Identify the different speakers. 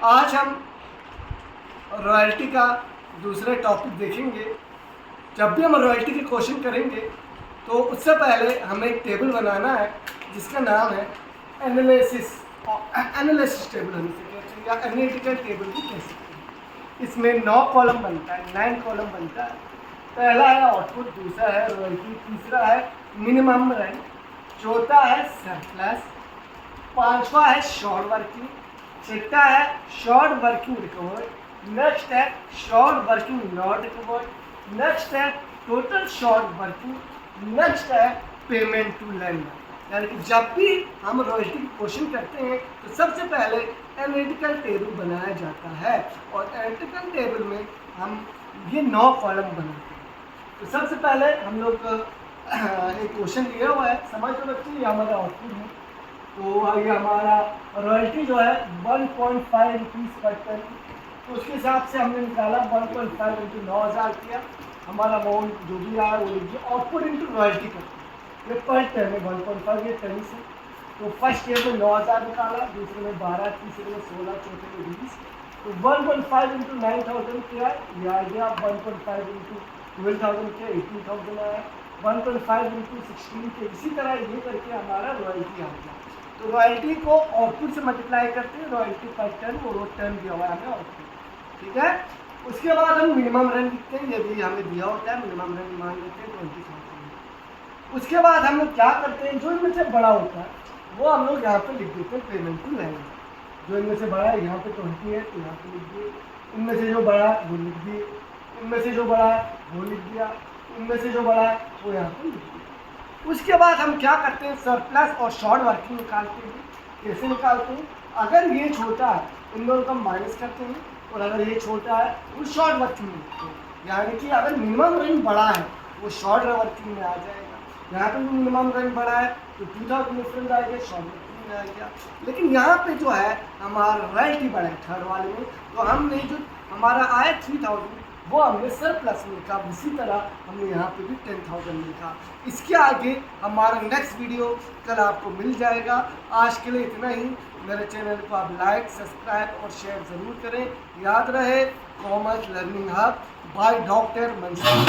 Speaker 1: आज हम रॉयल्टी का दूसरे टॉपिक देखेंगे। जब भी हम रॉयल्टी के क्वेश्चन करेंगे तो उससे पहले हमें एक टेबल बनाना है जिसका नाम है एनालिसिस टेबल हम इसे कहते हैं या एनालिटिकल टेबल भी कह सकते हैं। इसमें 9 कॉलम बनता है, 9 कॉलम बनता है। पहला है आउटपुट, दूसरा है रॉयल्टी, तीसरा है मिनिमम रेंट, चौथा है सरप्लस, पांचवा है शॉर्ट वर्किंग, छठा है शॉर्ट वर्किंग रिकवर्ड, नेक्स्ट है short working not recovered, next है टोटल शॉर्ट वर्किंग, नेक्स्ट है पेमेंट टू लेंडर। यानी कि जब भी हम रॉयल्टी की क्वेश्चन करते हैं तो सबसे पहले एनालिटिकल टेबल बनाया जाता है और एनालिटिकल टेबल में हम ये 9 कॉलम बनाते हैं। तो सबसे पहले हम लोग एक क्वेश्चन दिया हुआ है, समझ लो बच्चे, ये हमारा आउटपुट है। तो ये हमारा रॉयल्टी जो है 1.5 रुपीज़ पर टन, तो उसके हिसाब से हमने निकाला 1.5 इंटू 9,000 किया। हमारा अमाउंट जो भी रहा है वो लिखिए, आउटपुट इंटू रॉयल्टी करते हैं। ये पर टन है 1.5, ये टन से। तो फर्स्ट ईयर में 9,000 निकाला, दूसरे में 12, तीसरे में 16, चौथे में 20। तो 1.5 इंटू 9,000 क्या है, ये आ गया। 1.5 इंटू 12,000 क्या, 18,000 आया। 1.5 इंटू 16 के इसी तरह ये करके हमारा रॉयल्टी आ गया। तो रॉयल्टी को आउटपुट से मल्टीप्लाई करते हैं, रॉयल्टी पर टन, और वो टन दिया हुआ है हमें आउटपुट, ठीक है। उसके बाद हम मिनिमम रेंट लिखते हैं, ये भी हमें दिया होता है। मिनिमम रेंट मान लेते हैं 20,000। उसके बाद हम लोग क्या करते हैं, जो इनमें से बड़ा होता है वो हम लोग यहाँ पे लिख देते हैं पेमेंट टू लेंडर। जो इनमें से बड़ा है यहाँ पे 20 है तो यहाँ पे लिख दिए, इनमें से जो बड़ा है वो लिख दिए, इनमें से जो बड़ा है वो लिख दिया, इनमें से जो बड़ा है वो यहाँ पे लिख दिया। उसके बाद हम क्या करते हैं, सरप्लस और शॉर्ट वर्किंग निकालते हैं। कैसे निकालते हैं, अगर ये छोटा है इन दोनों का माइनस करते हैं, और अगर ये छोटा है वो शॉर्ट वर्किंग में लिखते हैं। यानी कि अगर मिनिमम रेंट बड़ा है वो शॉर्ट वर्किंग में आ जाएगा। यहाँ पे भी मिनिमम रेंट बड़ा है तो 2000 डिफरेंस आ गया, शॉर्ट वर्किंग में आ गया। लेकिन यहाँ पे जो है हमारा रॉयल्टी बड़ा है थर्ड वाले में, तो हमने जो हमारा आया 3000 वो हमने सरप्लस में लिखा। इसी तरह हमने यहाँ पे भी 10,000 लिखा। इसके आगे हमारा नेक्स्ट वीडियो कल आपको मिल जाएगा। आज के लिए इतना ही। मेरे चैनल को आप लाइक, सब्सक्राइब और शेयर ज़रूर करें। याद रहे, commerce learning hub by doctor Mansoor.